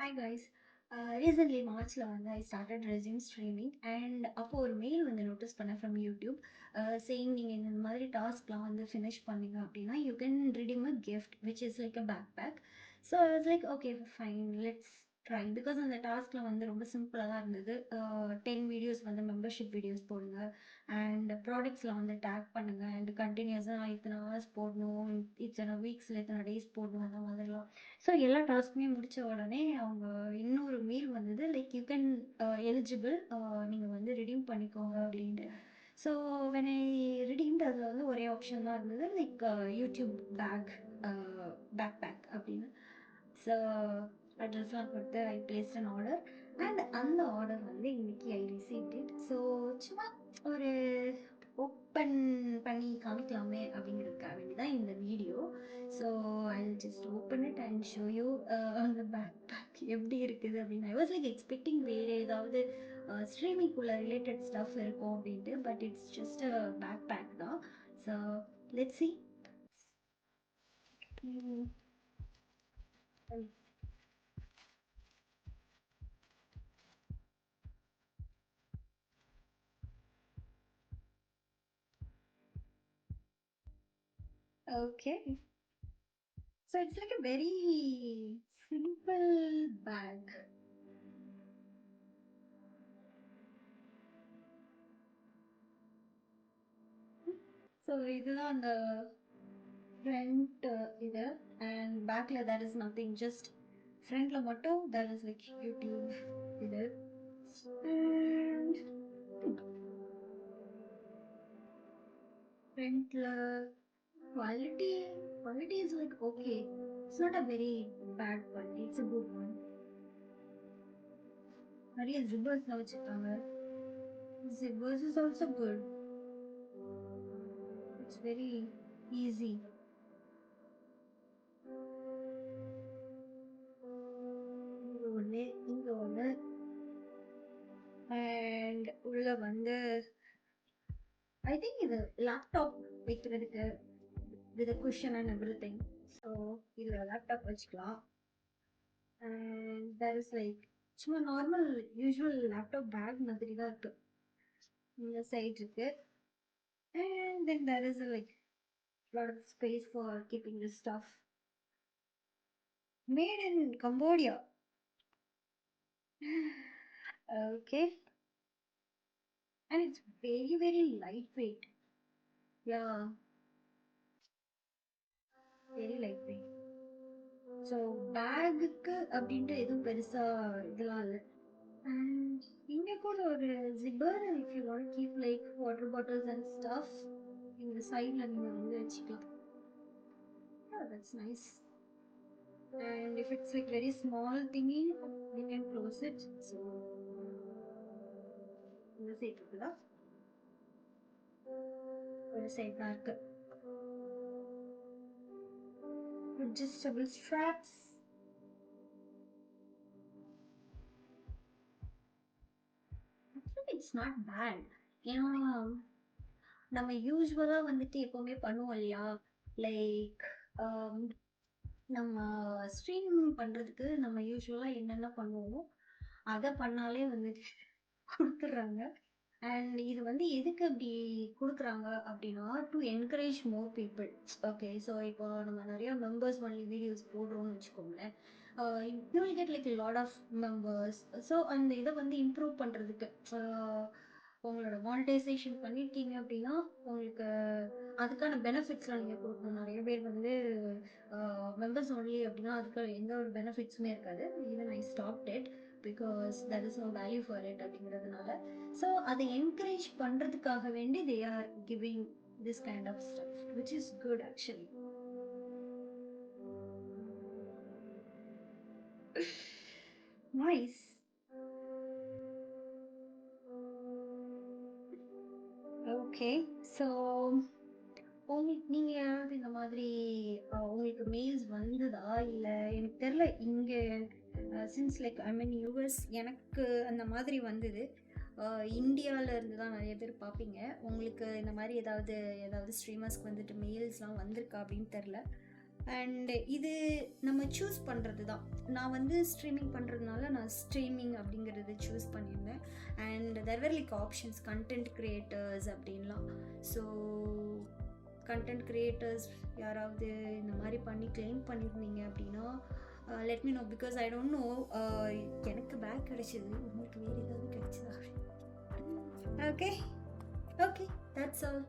Hi guys. Recently Marchல வந்து I started resume streaming and அப்போ ஒரு மெயில் வந்து நோட்டீஸ் பண்ணேன் from YouTube saying நீங்க இந்த மாதிரி டாஸ்க்லாம் வந்து finish பண்ணீங்க அப்படின்னா you can redeem a gift which is like a backpack. So I was like okay fine let's try because அந்த டாஸ்க்ல வந்து ரொம்ப சிம்பிளாக தான் இருந்தது. 10 வீடியோஸ் வந்து மெம்பர்ஷிப் வீடியோஸ் போடுங்க அண்ட் ப்ராடக்ட்ஸில் வந்து டேக் பண்ணுங்க அண்ட் கண்டினியூஸாக இத்தனை ஹவர்ஸ் போடணும், இத்தனை வீக்ஸில் இத்தனை டேஸ் போடணும் அந்த மாதிரிலாம். ஸோ எல்லா டாஸ்க்குமே முடிச்ச உடனே அவங்க இன்னொரு மெயில் வந்தது லைக் யூ கேன் எலிஜிபிள், நீங்கள் வந்து ரிடீம் பண்ணிக்கோங்க அப்படின்ட்டு. ஸோ வென் ஐ ரிடீம்ட் அதில் வந்து ஒரே ஆப்ஷன் தான் இருந்தது லைக் யூடியூப் பேக் பேக் அப்படின்னு. ஸோ அட்ரஸ்லாம் கொடுத்து ஐ பிளேஸ்ட் அன் ஆர்டர் அண்ட் அந்த ஆர்டர் வந்து இன்னைக்கு ஐ ரிசீவ்ட் இட். ஸோ சும்மா ஒரு ஓப்பன் பண்ணி காமிக்கலாமே அப்படிங்கிறதுக்காக வேண்டி தான் இந்த video. So I just open it and show you அந்த பேக் பேக் எப்படி இருக்குது அப்படின்னு. ஐ வாஸ் லைக் எக்ஸ்பெக்டிங் வேறு ஏதாவது ஸ்ட்ரீமிங்குள்ள ரிலேட்டட் ஸ்டஃப் இருக்கும் அப்படின்ட்டு, but it's just bag bag தான். So let's see. Okay. So it's like a very simple bag. So இதுதான் அந்த ஃப்ரண்ட் இது அண்ட் பேக்கில் தேர் இஸ் நத்திங், ஜஸ்ட் ஃப்ரண்ட்ல மட்டும் தேர் இஸ் லைக் யூடியூப் இது அண்ட் ஃப்ரண்ட்ல quality quality is like okay, it's not a very bad quality, it's a good one. நிறைய ஜிப்பர்ஸ்லாம் வச்சுருக்காங்க. Zippers is also good, it's very easy. இங்க ஒன்று and உள்ள வந்து ஐ திங்க் இது லேப்டாப் வைக்கிறதுக்கு with cushion and everything. So இதில் laptop வச்சுக்கலாம் அண்ட் தட் இஸ் லைக் சும்மா நார்மல் யூஸ்வல் லேப்டாப் பேக் மாதிரி தான் இருக்கு. இந்த சைட் இருக்கு and then there is like lot of space for keeping the stuff. Made in Cambodia. Okay. And it's very very lightweight. Yeah, very lightweight. So பேக்குக்கு அப்படின்ட்டு எதுவும் பெருசாக இதெல்லாம் இல்லை. அண்ட் இங்கே கூட ஒரு zipper if you want keep like water bottles and stuff இந்த சைடில் நீங்கள் வந்து வச்சுக்கலாம். That's nice. And if it's like very small thingy you can close it. So இந்த சைட் இருக்குதா, ஒரு சைட் தான் இருக்கு. adjustable straps. Actually it's not bad. ஏன்னா நம்ம யூஸ்வலாக வந்துட்டு எப்போவுமே பண்ணுவோம் இல்லையா, லைக் நம்ம ஸ்ட்ரீம் பண்ணுறதுக்கு நம்ம யூஸ்வலாக என்னென்ன பண்ணுவோமோ அதை பண்ணாலே வந்துட்டு கொடுத்துட்றாங்க. அண்ட் இது வந்து எதுக்கு அப்படி கொடுக்குறாங்க அப்படின்னா to encourage more people. Okay, so இப்போ நம்ம நிறையா மெம்பர்ஸ் ஒன்லி வீடியோஸ் போடுறோம்னு வச்சுக்கோங்களேன், you will get like lot of members. So அந்த இதை வந்து இம்ப்ரூவ் பண்ணுறதுக்கு உங்களோட மானிட்டைசேஷன் பண்ணியிருக்கீங்க அப்படின்னா உங்களுக்கு அதுக்கான பெனிஃபிட்ஸ்லாம் நீங்கள் கொடுக்கணும். நிறைய பேர் வந்து மெம்பர்ஸ் ஒன்லி அப்படின்னா அதுக்கு எந்த ஒரு பெனிஃபிட்ஸுமே இருக்காது. Even I stopped it because that is no value for it அப்படிங்கிறதுனால. ஸோ அதை என்கரேஜ் பண்ணுறதுக்காக வேண்டி they are giving this kind of stuff which is good actually. Nice. Okay, so உங்களுக்கு நீங்கள் யாராவது இந்த மாதிரி உங்களுக்கு மெயில்ஸ் வந்ததா? இல்லை எனக்கு தெரில, இங்கே since like I mean US எனக்கு அந்த மாதிரி வந்தது. இந்தியாவில் இருந்து தான் நிறைய பேர் பார்ப்பீங்க. உங்களுக்கு இந்த மாதிரி ஏதாவது ஸ்ட்ரீமர்ஸ்க்கு வந்துட்டு மெயில்ஸ்லாம் வந்திருக்கா அப்படின்னு தெரில. அண்ட் இது நம்ம சூஸ் பண்ணுறது தான். நான் வந்து ஸ்ட்ரீமிங் பண்ணுறதுனால நான் ஸ்ட்ரீமிங் அப்படிங்கிறது சூஸ் பண்ணியிருந்தேன். And there were like options content creators அப்படின்லாம். ஸோ கண்டென்ட் க்ரியேட்டர்ஸ் யாராவது இந்த மாதிரி பண்ணி கிளைம் பண்ணியிருந்தீங்க அப்படின்னா let me know, because I don't know. எனக்கு பேக் கிடைச்சது, உங்களுக்கு வேறு ஏதாவது கிடைச்சதா? Okay, okay, that's all.